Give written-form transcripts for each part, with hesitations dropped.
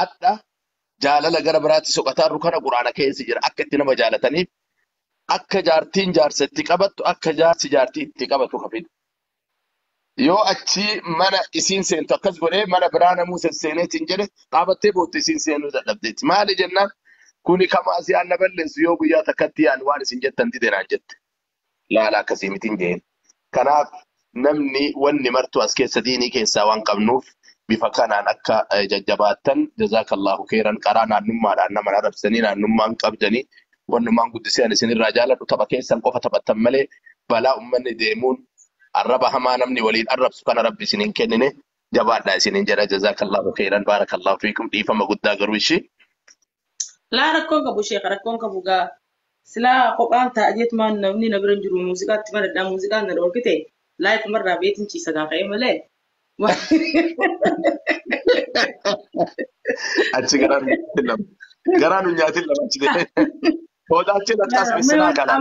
adda jaalala gara biraatti soqataarru kana quraana keessa jira akka itti nama jaalataniif akka jaartiin jaarsa itti qabattu akka jaarsi jaartii itti qabatu kafidhu. Yoo achi mana isiin seentu akkas godhee mana biraa namuu sesseeneetiin jedhe dhaabattee bootte isiin seenuu dadhabdeetti. Maali jennaan kuni kamaasii aanna balleessu yoo guyyaa takkatti yaanu waan isin jettan dideenaan jette. Laala akkasii mitiin jeen. Kanaaf namni wanni martu as keessa diinii keessaa waan qabnuuf bifa kanaan akka jajjabaattan jazaakallahu khairan qaraa naannummaadhaan nama arrabsanii naannummaan qabdanii wannummaan guddiseen isinirraa jaaladhu tapha keessan qofa taphattan malee balaa ummanni deemuun arraba hamaa namni waliin arrabsu kana rabbi isiniin kennine jabaadhaa isiniin jedha jazaakallahu khairan baarakallahu fiikum dhiifama guddaa garuu ishii. Laa rakkoon qabu sheekha rakkoon qabu gaa silaa kophaan taa'ajeet maan namni na bira jiru muuziqaatti madadhaa muuziqaan na dhoorkite laayikumarraa beetiin ciisa gaa ka'ee malee. Achi garaan nyaatin lama achi deemee. Hodaachi lakkaas misinaa kana.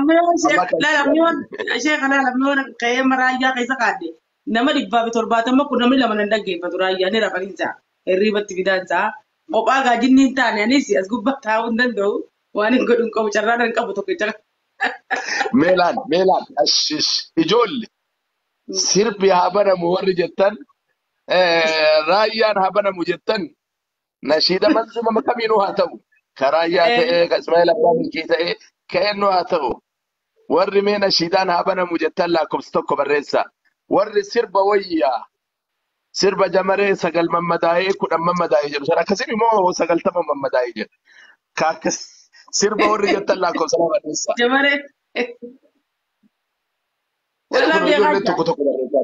Sheekha lammiiwwan ka'ee raayyaa keessa kaadde nama 170 kun namni lama nan dhaggeeffatu raayyaa ni rafaniinsa hirribatti fidaansa kophaa gaajinni hin taane anis as gubbaa taa'uu hin danda'u waan hin godhu hin qabu carraan hin qabu tokko jala. Meelaan ijoolli sirbi haa banamu warri jettan raayyaan haa banamu jettan nashiida manzuma kamiinuu haa ta'u. Karaayyaa ta'ee Ismaa'eel Abbaa Milkii ta'ee ka'ennoo haa ta'u warri mee nashiidaan haa banamu jettan lakkoofsa tokko barreessa warri sirba wayyaa sirba jamaree 9 mammadaa'ee 10 mammadaa'ee jedhu sana akkasii immoo 90 mammadaa'ee jedhu kaakas sirba warri jettan lakkoofsa barreessa. Jamaree. Wala beekaa tokko tokko barreessa.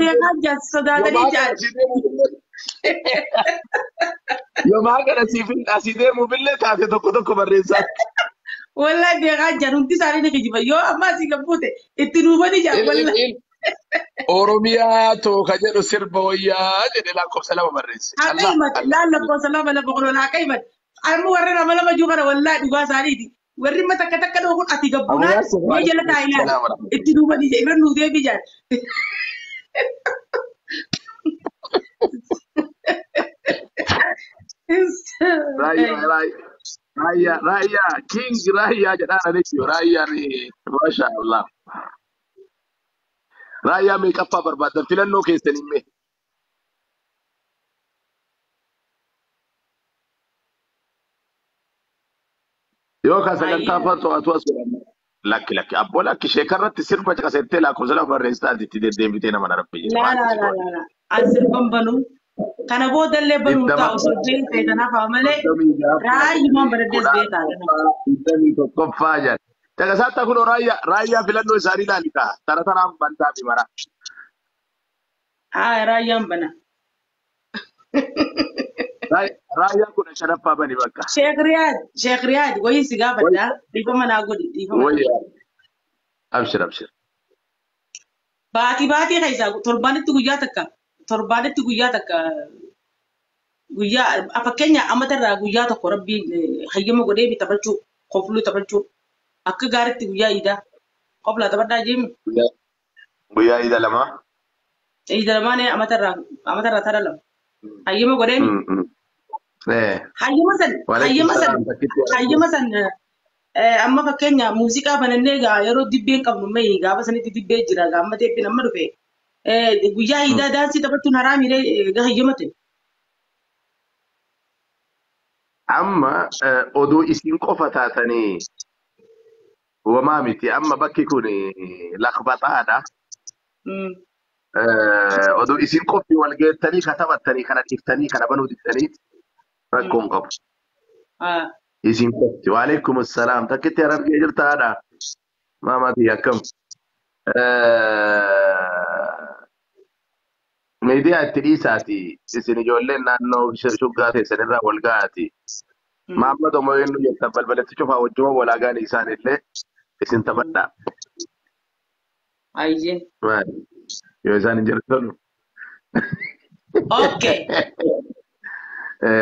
Beekaa jaal sodaatanii jaal. Yooma kana asii deemuufillee taate tokko barreessaa. Wallahi beekaa jiran hundi isaanii ni kijiba yoo amma asii gabbuute itti duubanii jiran wallahi. Oromiyaa tooka jedhu sirba wayyaa jedhe lakkoofsa 2 barreesse. Akka himatu lakkoofsa 2 lafa qolola akka himatu amma warri nama juu kana wallahi dhugaa isaaniiti. Warri mata takka dhookuun ati gabbuunaa ni jala taa'inaa itti duubanii jiran irra nuutee bijaan. Raya King Raya jedhaan adeemsisu Raya ni masha Allah. Raya meeqaffaa barbaadan filannoo keessanii mee. Yoo ka sagantaa faatu as lakki abboo lakki sheekarratti sirba caqasettee lakkoofsa 2 barreessitaa itti deddeebitee nama narabbii. La. Asirban banu. Kana boodallee banuu taa'u soddeen feetanaaf malee raayyumaan baraddees beekaa. Tokkoffaa jedha. Caqasaatti kun raayyaa filannoo isaanii ilaalita. Tanaan bantaa fi mara. Raayyaan bana. Raayyaan kun shanaffaa bani bakka. Sheekh Riyaad wayii si gaafadhaa dhiifama naa godhi dhiifama. Abshir. Baatii keessaa torbaanitti guyyaa takka guyyaa fakkeenya amatarraa guyyaa tokko rabbiin hayyama godhee taphachuu qofluu taphachuu akka gaariitti guyyaa iidaa qoflaa taphadhaa jeemu. Guyyaa iida lama. Iida lamaan amatarraa taara lama. Hayyama godheemi. Hayyama san amma fakkeenya muuziqaa banannee yeroo dibbeen qabnu mee gaafa sanitti dibbee jira gaamma teeppiin amma dhufe. Guyyaa iidaa daansii taphachuun haraamiidhee hayyamate. Amma oduu isin qofa taatanii wamaa miti amma bakki kun lakbataadha. Oduu isin qofti wal geettanii ka taphattanii kana dhiiftanii kana banuu dhiiftanii rakkoon qabu. Isin qofti waalaikum assalaam takkitti argee jirtaadha. Maamaatii akkam. Miidiyaa itti dhiisaati isin ijoolleen naannoo shuggaa teessanirraa wal ga'aati. Maammata Moyenu jettan balbalatti cufaa wajjuma walaagaan isaanillee isin taphadhaa. Ayyee. Yoo isaan hin jirtan. Okay.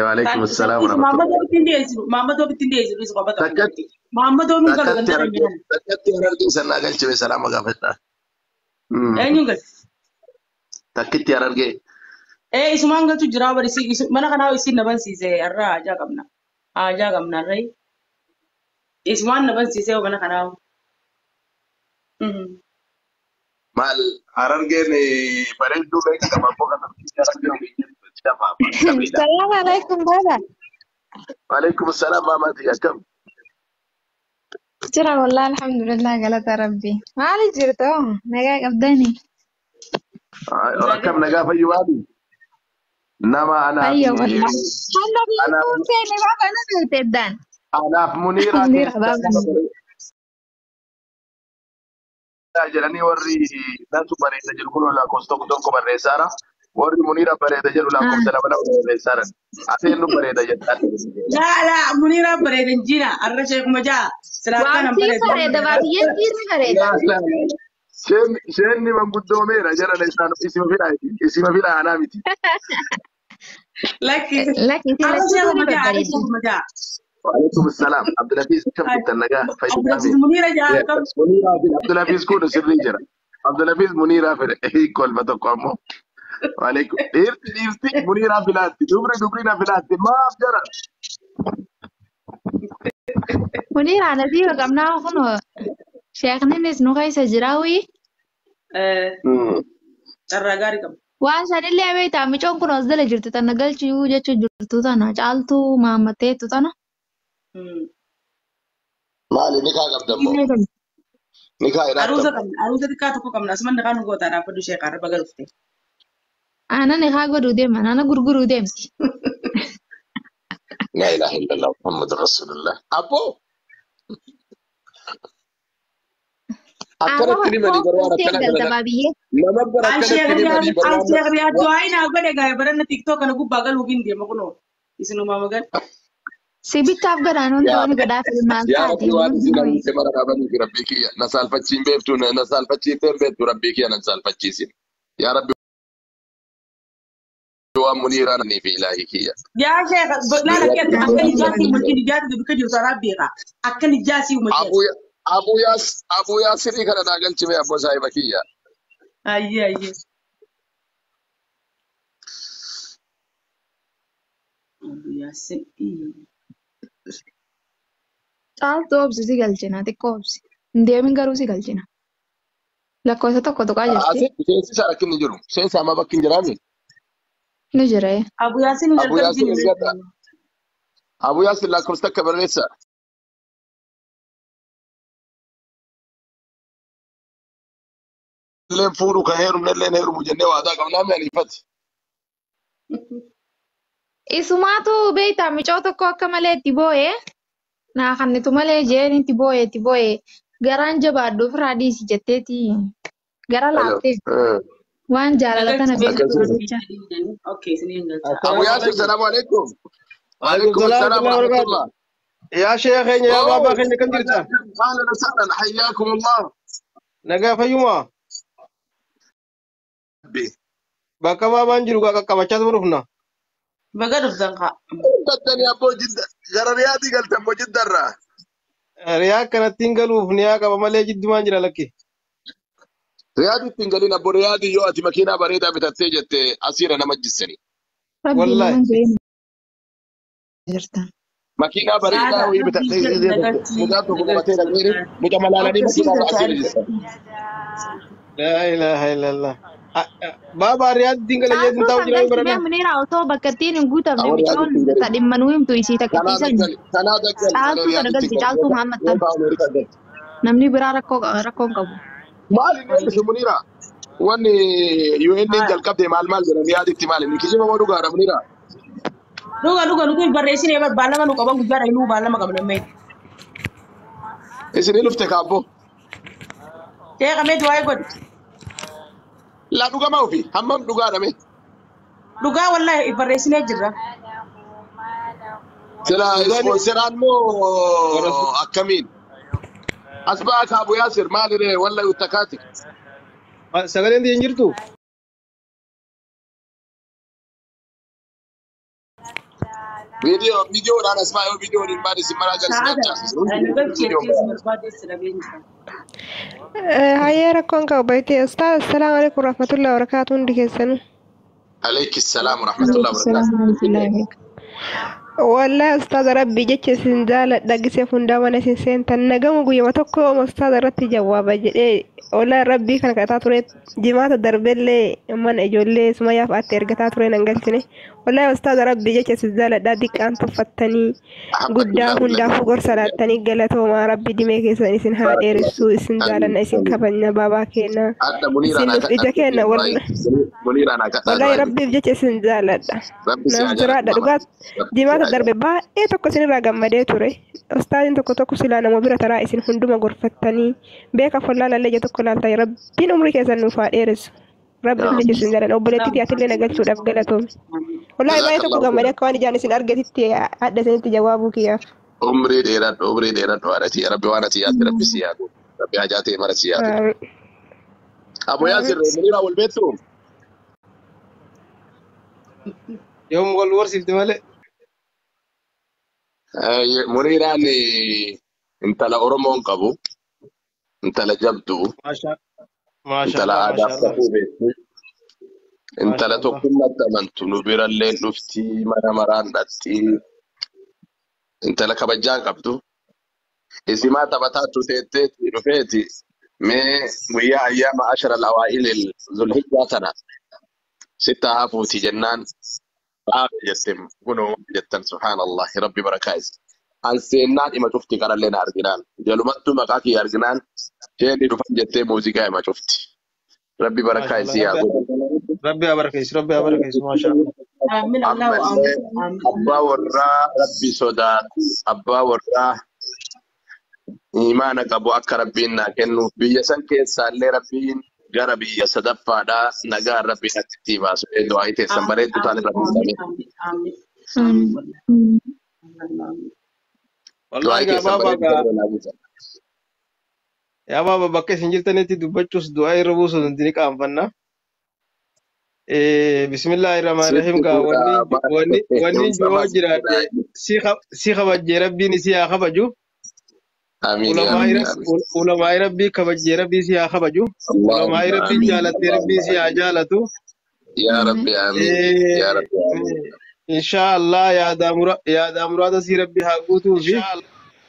Waalaikum assalaam. Maammata bittiin dhiyeessu isa qabata. Maammata nuun galu kan ta'an jiran. Takkatti argee sannaa galchime salaama gaafadhaa. Eenyuun gal? Takkitti argee isumaan galchu jira barisi mana kanaa isin na bansiise irraa ajaa qabna rey isumaan na bansiise mana kanaa Mal Harargeen bareedduu beeka qaba boqa السلام عليكم بابا. Waalaikum salaam maamati akkam. جرى والله الحمد لله قالت ربي ما لي جرتو نجا قبضني. Akkam nagaa fayyuu waadi. Nama أيوة والله أنا anaaf بيكون فيني بابا أنا بيتدان anaaf Muniiraa منير بابا jedhanii warri nantu bareeda jedhu kun lakkoofsa tokko barreessaara. Warri Muniira bareeda jedhu lakkoofsa lama barreessaara. Aseen nu bareeda jedhan. لا منيرة بريدن جينا الرشيق مجا سلاكنا وأنتي بريد فريدة بابي ينتي فريدة Sheenni manguddoomeera jedhan isima filaa anaa miti. لكن لكن تي الرشيق لكن مجا بريدة الرشيق مجا Waalaikum salaam. Abdulaziz kam bittan nagaa أبرز fayyadame. منيرة جا كم Muniiraa fi Abdulaziz kun sirrii jira. Abdulaziz Muniiraa fedhe kolfa tokko ammoo. Waalaikum. Dhiirti Muniiraa filaatti. Dubri na filaatti. Maaf jara. منير أنا دي رقمنا خنو شيخنا نسنو كيس جراوي الرجال كم وعشان اللي أبي تعمل شون كنا أصدق جرت تنقل شيء وجت جرت تنا جالتو ما متى تنا Maali nikaa qabdammoo. Nikaa عروسة hidhaattam. كم عروسة كاتو كم ناس من نكانو قوة أنا بدو شيء قارب بقولفتي أنا نخاق ودوديم أنا غرغر وديم La ilaha illallah Muhammad Rasulullah. Abbo. أنا Akkanatti himanii barbaada akkana تيجي kana. تبابيه Nama bara الشيخ akkanatti رياض himanii barbaada. الشيخ رياض دعائنا أقول لك برنا تيك توك أنا قب بقول وين دي ما كنو يسنو ما مقال سيبت أفقد أنا Yaa أنت قدام في المال yaa تاتي rabbi waan isin hawwise mara dhaabanii fi rabbii kiyya. Na saalfachiin beektu na saalfachiifteen beektu rabbii kiyya na saalfachiisin. Yaa rabbi waan Muniiraa nanii fi ilaahii kiyya. يا شيخ لا لا كده أكل جاسي ومجين جاسي بكجر ترابيها أكل جاسي ومجين Abu Yaasirii kana naa galchime abboo saahiba kiyya. أيه يا سيدي caaltu obsi galchina xiqqoo obsi deemin garuu si galchina lakkoofsa tokko tuqaa jirti Asitti seensi isaa rakkinni jiru. Seensi amma bakki hin jiraanne. ni jira أبو ياسين Abu Yaasir ergadha. Abu Yaasir lakkoofsa takka barreessa. Illeen fuudhu kan heerumne illeen heerumu jennee waadaa qabnaa mi aniifati. isumaatu beektaa micoo tokko akka malee itti boo'ee naa kannitu malee jeen itti boo'ee garaan jabaadhuuf raadhiisi jetteeti gara laaftee waan jaalala kana beektu jecha أوكي سنين Abu Yaasir salaamu alaikum. عليكم Waalaikum السلام salaam wa ورحمة الله وبركاته. rahmatullah. يا شيخين يا بابا خيني كم جرتا أهلا وسهلا حياكم الله. نجا فيوما بكا بابا نجرو كا كبچات ورفنا بقدر زنقة بدني أبو جدة جرى رياضي قلت أبو جدة الرا. ريا كانت تنقل وفنيا كبا مالي جد ما نجرا لكي رياضي تنقلين أبو رياضي يواتي مكينة بريدة بتتجت أسيرة نمجسني. rabbii والله. naman jeen jirta مكينة بريدة وهي بتتجت مجاتو كمتين غيري مجملالني مكينة أسيرة جسد. لا إله إلا الله بابا ريا تنقل يد caaltuu نتاو kan جرا galchine برنا amneera otoo bakka ittiin hin guutamne Awwa micoon yaadu ta dhimma nuu himtu isii takka كندا tiisan caaltuu kana galchi caaltuu Muhammad tan namni biraa rakkoo hin qabu maal inni si Muniira wanni UN jalqabde maal jedhan yaaditti maal inni kijima moo dhugaadha Muniira dhuga nuti barreessine baallama nu qaban guyyaadha inuu baallama qabna mee isinii lufte kaabbo sheekha mee du'aa godhi la dhugamaa ofii hammam dhugaadha mee dhugaa wallahi barreessinee jirra sila ispoonseraan moo akkamiin asbaa kaabu yaasir maaliree walla uttakaati سغلين دي نجرتو viidiyoodhaan asbaa yoo viidiyoodhaan baadhi si maraa هيا ركون كوبايتي أستاذ السلام عليكم ورحمة الله وبركاته عندي كيسن عليك السلام ورحمة عليكم الله السلام وبركاته. ورحمة الله وبركاته. والله أستاذ ربي جتش سنزالة دقسي فندا وانا سنسين تنقم قوي وتوكو أستاذ ربي جوابا جدي والله ربي كان كتاتوري جماعة دربلي من أجولي سما يفعت إرقتاتوري ننقلتني والله أستاذ ربي جتش سنزالة دادك أنت فتني أحبك الله قدام هندا بالله. فقر صلاتني قلتو ما ربي دميكي سنسين هادير السوء سنزالة آمين نسين آمين. كبننا بابا كينا أنا منير سين أنا نف إجا كينا والله منير أنا كتاد والله وايد. ربي بجتش سنزالة ربي ناس سيعجلك جرادة ماما. dhugaat ربي jimaata سيعجلك. darbe baay'ee tokko isinirraa gammadee ture ustaaziin tokko silaa nama bira taraa isin hunduma gorfattanii beeka follaalallee ija tokko laaltaa rabbiin umrii keessan nuuf haa dheeressu يا rabbiin رب. biyya isin jalan obboleettii tiyaatillee nagalchuudhaaf galatoome wallaahi baay'ee جزاك tokko الله gammadee خير. akka waan ijaan isin argatitti adda isinitti jawaabuu kiyyaaf. عمري ديران وارتي يا ربي وانا تيات ربي سيادو ربي حاجاتي مرة سيادو. أبو ياسر منير أول بيتهم. يوم قول ورسي مالي منير أني أنت لا أورمون كابو أنت لا جبتو ما شاء ما أنت شاء لا الله ما عادة شاء الله كابو بيتو ما أنت لا شاء الله تقوم تمنتو نبير الليل نفتي مران نتي أنت لا كبجان كابتو اسمها تبتاتو تيتي رفيتي ويا أيام 10 الأوائل ذو الحجة سنة 6 هافوتي جنان جتم كنو جتم سبحان الله ربي بركايز أنسينات إما شفتي قرر لنا أرجنان جلومتو مكاكي أرجنان جيني رفن جتم موسيقى إما شفتي ربي ما شاء بركايز الله يا أبو ربي أباركيس ربي أباركيس ما شاء الله آمين الله أما اللي آمين أبا ورا ربي صدات أبا ورا إيمانك أبو أكا ربينا كنو بيسان كيسا اللي ربين غربي يصدفا دا نغار ربي نكتيبا سوئي دعاي تيسان بريد تاني ربي سامي آمين والله دعاي يا تيسان بابا بريد تاني يا بابا بكي سنجلتني دبچوس دعاء ربوس دنتني كام فنا بسم الله الرحمن الرحيم سيدي كا كورا وني جو سماس جراد سي خبج ربي نسي خبجو آمين يا رب آمين علماء ربي خبج ربي سي خبجو اللهم علماء ربي آمين جالت ربي اللهم سي آمين جالتو يا رب آمين يا رب آمين إن شاء الله يا دامراد سي ربي هاقوتو في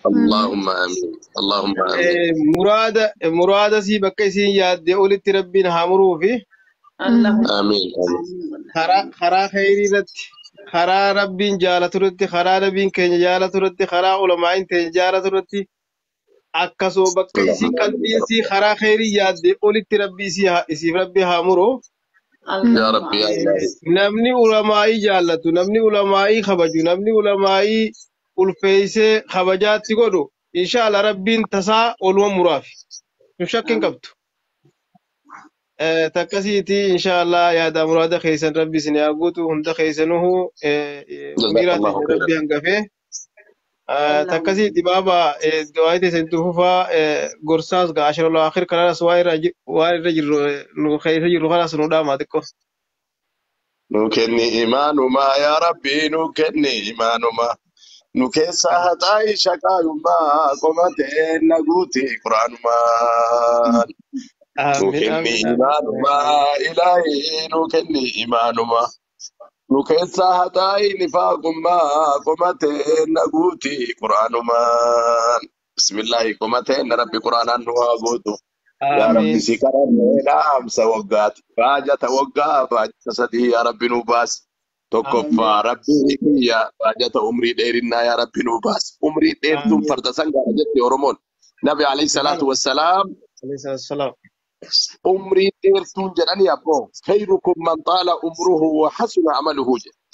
اللهم آمين اللهم آمين مراد سي بكي سي يا دي أولت ربي نهامرو في اللهم آمين آمين خرا خيري رت خرا ربي جالت رت خرا ربي كن جالت رت خرا علماء تن جالت رت أكسو بكي سي اللهم قلبي آمين سي خرا خيري يا دي أولت ربي سي ربي هامرو يا رب يا الله namni ulamaa'ii jaallatu namni ulamaa'ii kabaju namni ulamaa'ii ulfeeyse kabajaatti godhu inshallah rabbiin tasaa oluma muraafi nu shakkin qabdu takkasiiti inshallah yaada muraada keeysan rabbi isin yaa guutu hunda keeysanuhu جزاك miiraati الله خيرا rabbi hangafee takkasiiti baaba du'aayite isin tufufa gorsaas ga ashara akhir kanaas waa irra jirru nu keeysa jirru kanaas nu dhaama xiqqoo نكني إيمانما يا ربي نكني إيمانما نكسا هتاي شكايما قمتين نقوتي قرآن ما آمين نكني آمين إيمانما إلهي نكني إيمانما نكسا هتاي نفاقما قمتين نقوتي قرآن ما بسم الله قمتين ربي قرآن نواقوتو يا ربي آمين سكرم نعم سوقات فاجة وقا فاجة سدي يا ربي نوباس تكفى آمين ربي يا فاجة عمري ديرنا يا ربي نوباس عمري ديرتم آمين فرد سنغا جت يورمون نبي عليه الصلاة سبحان والسلام عليه الصلاة والسلام عمري ديرتم جناني أبو خيركم من طال عمره وحسن عمله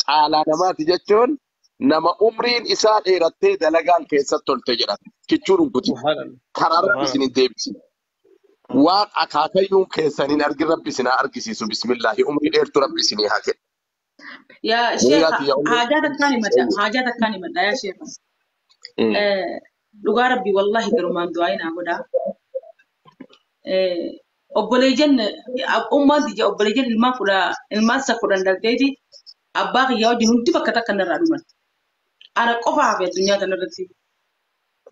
على نمات جتون نما عمرين إساء إيرتي دلقان كيسة تلتجرات كتشورن كتي سبحان الله كرار سبحان الله بسنين ديبسي waan akaakayyuun keessaniin argi rabbi sinaa argisiisu bismillaahi umrii dheertu rabbi sinii haa kennu. يا شيخ Muniiraati yaa umrii. حاجات كاني مدى يا شيخ dhugaa rabbi wallahi garumaan du'aayin haa godhaa. Obboleeyyan ummaati ija obboleeyyan ilmaan isa kudhan dhalteeti abbaa kiyyaa wajjin hundi bakka takka narraa dhuman. Ana qofa hafe addunyaa kanarratti.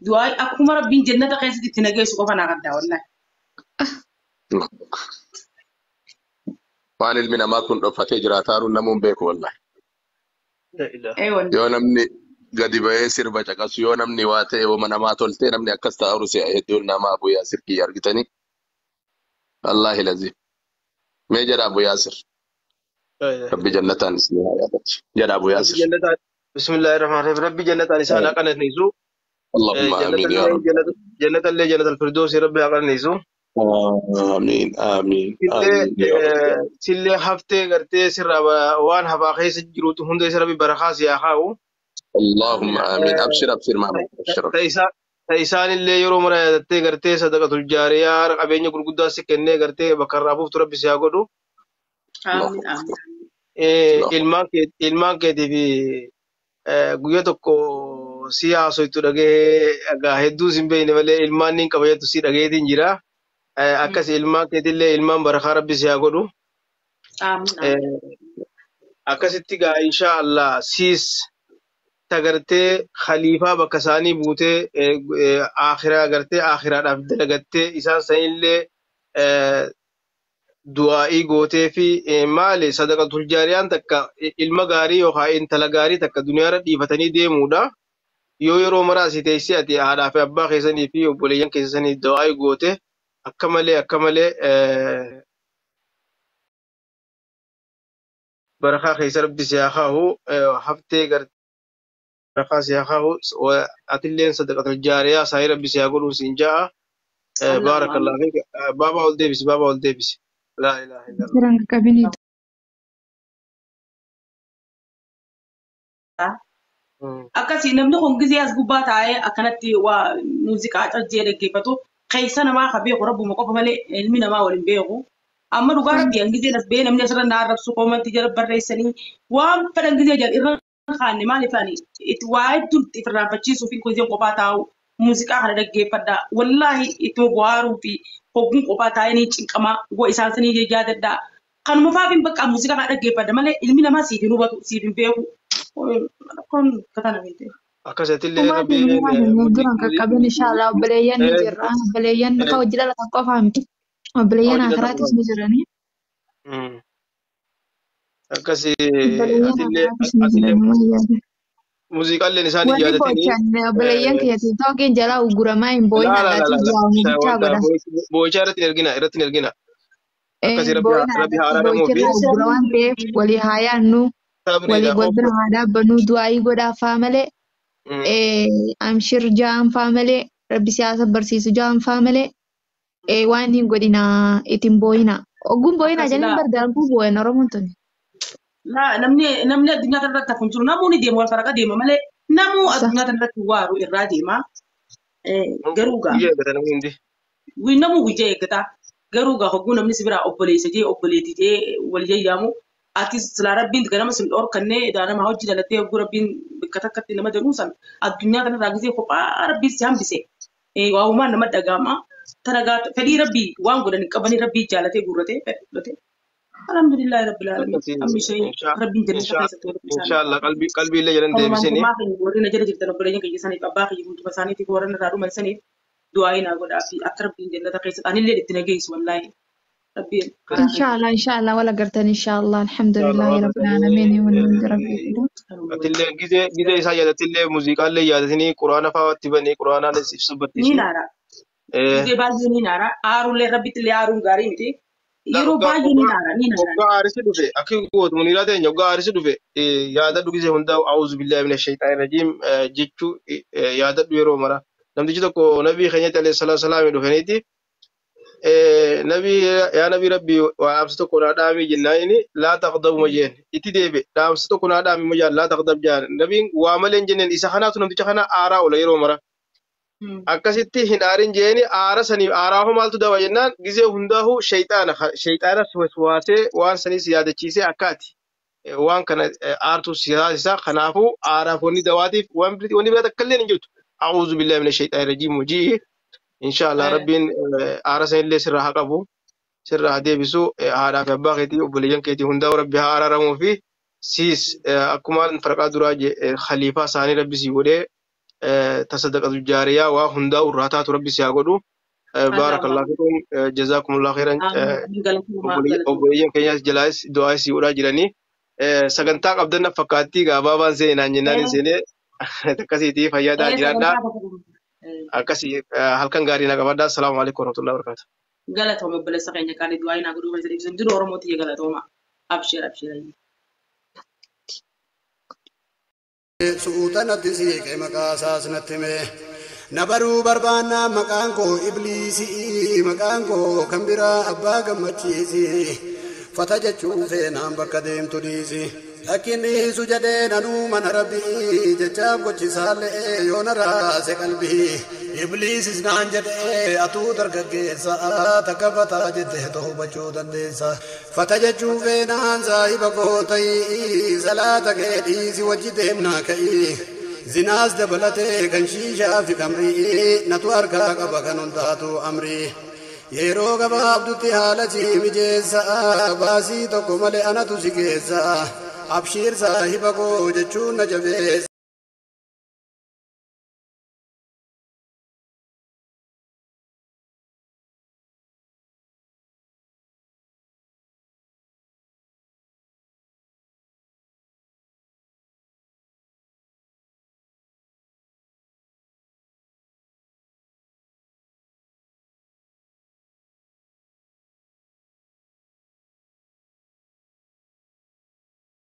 Du'aayi akkuma rabbiin jannata keessatti itti nageessu qofa naa gaddaa wallahi. waan ilmi namaa kun dhoffatee jiraataaru namuun beeku wallahi. لا إله. ايوه Yoo namni gadi ba'ee sirba caqasu yoo namni waa ta'e wama namaa toltee namni akkas taa'u si hedduun nama Abu Yaasir kiyya argitanii. Wallahi lazim. Mee jedha Abu Yaasir. لا إله. Rabbi jannataan isin haa yaadatu. Jedha Abu ربي Yaasir. جنة. بسم الله الرحمن الرحيم. ربي جنة لسان أقل نيزو. Allahumma جنة amiin yaa اللي Rabbi. جنة اللي جنة الفردوس ربي أقل نيزو. Amiin amiin Sillee amiin yaa Rabbi. sillee haftee gartee sirraa waan hafaa keessa jiruutu hunda isa rabbi barakaa si haa kaa'u. Allahumma amiin. Abshir abshir maamad. Abshir abshir. Isaanillee yeroo mara yaadattee gartee sadaqatul jaariyaa qabeenya gurguddaa si kennee gartee bakka irraa buuftu rabbi si haa godhu. امين امين Ilmaan keetii fi guyyaa tokko si haasoytu dhagee egaa hedduu sin beekne malee ilmaan niin qaba jettu si dhageetiin jira. Akkas ilmaan keetillee ilmaan barakaa rabbi si haa godhu. امين Akkasitti gaa insha Allah siis tagartee khaliifaa bakka isaanii buutee akhiraa gartee akhiraadhaaf dalagattee isaan sanillee du'aa'ii gootee fi maali sadaqatul jaariyaan takka ilma gaarii yookaan intala gaarii takka duniyaarra dhiifatanii deemuudha. Yoo yeroo maraa si teessee ati haadhaa fi abbaa keessanii fi obboleeyyan keessanii du'aa'ii goote akka malee barakaa keessa rabbi si haa kaa'u haftee gartee barakaa si haa kaa'u atilleen sadaqatul jaariyaa saayii rabbi si haa godhu siin ja'a. اللهم Baarakallahu امين fiik. Baabaa ol deebisi baabaa ol deebisi. Laa ilaaha illallah. Jiran kabini. akkasii namni kun gizee as gubbaa taa'ee akkanatti waa muuziqaa cajjee dhaggeeffatu keessa namaa ka beeku rabbuma qofa malee ilmi namaa waliin beeku. Amma dhugaa rabbi an gizee as bee namni asirra naa arrabsu koomantii jala barreessanii waan fedhan gizee jala irra kaanne maaliif ani itti waa hedduu itti irraanfachiisuu fi gizee qophaa taa'u muuziqaa kana dhaggeeffadha. Wallaahi itti bohaaruu fi hogguun qophaa taa'ee ni cinqamaa waa isaan sanii yaadadha. Kanuma faafin bakka muuziqaa kana dhaggeeffadha malee ilmi namaa siif hin hubatu siif hin beeku. Kun katana miti. Akkasatillee Kumaati rabbi ni duran qaqqabin inshallah obboleeyyan ni jirra. Obboleeyyan ka hojii dhalatan qofaa miti. Obboleeyyan akiraatis ni jirani. akkasii Obboleeyyan atillee akiraatis ni jirani. muuziqaalleen isaanii Wanni yaadatanii bochan obboleeyyan keessa tookiin jalaa uggurammaa hin boo'in allaatti jaawanii bichaa godha. boo'ichaa irratti hin ergina akkasii Boo'in rabbi haa araaramuuf boocirraa uggura waan ta'eef walii haa yaannu walii wal bira haa dhaabbannu du'aayii godhaafaa malee amshir ja'anfaa malee rabbi siyaasa barsiisu ja'anfaa malee waan hin godhina ittiin boo'ina. Ogguun boo'ina jennaan bardaankuu boo'in Oromoon tuni. Namni addunyaa kanarratti hafu hin jiru. Namoonni deemu wal faraqa deema malee namuu addunyaa kanarratti waaru irraa deema. Garuu gaa namuu guyyaa eeggata. Garuu gaa hogguu namni si biraa obboleessa jee obboleetti jee wal jayyaamu. Ati silaa rabbiin ganama sin dhorkannee daanama hojii dalattee hogguu rabbiin bakka takkatti nama danuu san addunyaa kanarraa gisee kophaa rabbiin si hambise. Waa'umaan nama dhaga'ama. Tanagaa fedhii rabbii waan godhanii qabanii rabbii jaalatee guurratee fedhate. Alhamdulillah rabbil alamin. Ammi shay rabbiin jannata keessatti walitti isaan. inshallah qalbii illee jedhan deebisanii Maa keenya warreen jala jirtan obboleeyyan keenya saniif abbaa keenya guutuba isaaniitiif warreen irraa dhuman saniif du'aayii naa godhaa fi akka rabbiin jannata keessatti anillee itti nageessu wallaahi. Rabbiin Inshallah wala gartan inshallah alhamdulillahi rabbil alamin wa rabbil atillee gizee isaa yaadatillee muuziqaallee yaadatanii quraana fa'aatti banii quraanaan ni sabbattisu. naara. Gizee baay'ee ni naara. Aarullee rabbitti illee aaruun gaarii miti. Yeroo baay'ee ni naara ni naara. Waggaa aarisi dhufe akki gootu muniraa ta'e waggaa aarisi dhufe yaadadhu gisee hundaa a'uuzu billahi mina shayxaani rajiim jechuu yaadadhu yeroo mara namtichi tokko nabii keenyatti alayhi salaatu salaamii dhufaniiti nabii yaa nabii rabbii dhaamsa tokko naa dhaamii jennaani laa taqdabu ma jeen itti deebe dhaamsa tokko naa dhaamii ma jaan laa taqdab jaan nabiin waa malee hin jenneen isa kanaatu namticha kana aaraa oola yeroo mara. Akkasitti hin aarin jeeni aara saniif aaraafu maaltu daba jennaan gisee hundaahu shayxaana waasee waan sanis yaadachiisee akkaati waan kana aartu siyaasa kanaafuu aaraaf wanni dawaatiif wanni biraa takka illee hin jirtu a'uuzu billahi mina shayxaani rajiim hojii inshallah rabbiin aara sanillee sirraa haa qabu sirraa haa deebisu haadhaa fi abbaa keetii obboleeyyan keetii hundaa'u rabbi haa araaramuu fi siis akkuma farqaa duraa khaliifaa isaanii rabbi sii godhee tasadaqatu jaariyaa waa hundaa urraa taatu rabbi si haa godhu Hata بارك الله فيكم جزاكم الله خيرا amin galatuma galatuma. obboleeyyan keenyas jalaas du'aa si'uudhaa jiranii sagantaa qabdanna fakkaattii gabaabaan seenaan jennaan hin seenee akkasiitii fayyadaa jiraadhaa Sagantaa bakka akkasii halkan gaarii na qabadhaa assalaamu alaikum warahmatullahi wabarakatuh. galatuma obboleessa keenya qaali du'aa hin godhuu keessatti ibsan jiru Oromooti galatuma. Abshir abshir. suutanatti siiqe maqaa saasnatti mee nabaruu barbaanna maqaan koo ibliisii maqaan koo kan biraa abbaa gammachiisi fata jechuu feenaan bakka deemtu dhiisi akkinni hiisu jedhee nanuu mana rabbii jechaaf gochisaallee yoo na raase qalbii ibliisis naan jedhee atuu dargaggeessa takka fataa jettee too hubachuu dandeessa fata jechuu feenaan saahiba koo ta'ii salaata kee dhiisi wajji deemnaa ka'ii zinaas dabalatee kan shiishaa fi kamrii natu harkaa qaba kan hundaatu amrii yeroo gabaabdutti haala si mijeessa baasii tokko malee anatu si geessa abshiir saahiba koo jechuun na jabeessa.